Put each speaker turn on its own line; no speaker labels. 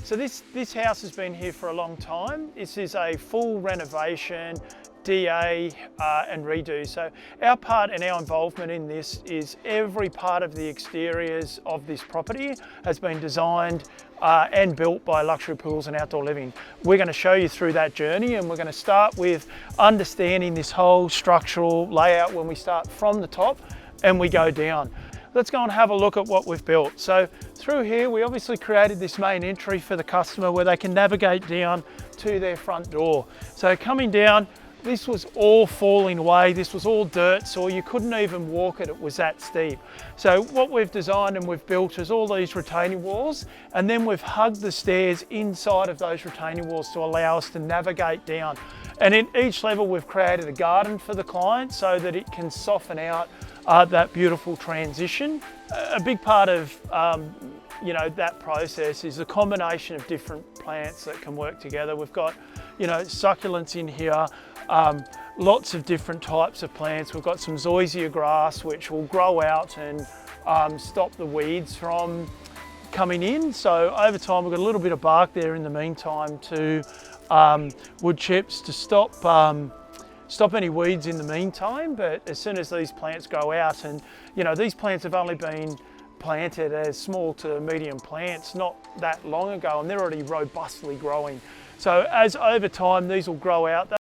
So this house has been here for a long time. This is a full renovation, DA and redo. So our part and our involvement in this is every part of the exteriors of this property has been designed and built by Luxury Pools and Outdoor Living. We're going to show you through that journey, and we're going to start with understanding this whole structural layout when we start from the top and we go down. Let's go and have a look at what we've built. So through here, we obviously created this main entry for the customer where they can navigate down to their front door. So coming down, this was all falling away. This was all dirt, so you couldn't even walk it. It was that steep. So what we've designed and we've built is all these retaining walls, and then we've hugged the stairs inside of those retaining walls to allow us to navigate down. And in each level, we've created a garden for the client so that it can soften out that beautiful transition. A big part of that process is a combination of different plants that can work together. We've got succulents in here, lots of different types of plants. We've got some zoysia grass which will grow out and stop the weeds from coming in. So over time we've got a little bit of bark there in the meantime to wood chips to stop any weeds in the meantime. But as soon as these plants go out, and these plants have only been planted as small to medium plants not that long ago, and they're already robustly growing. So as over time these will grow out,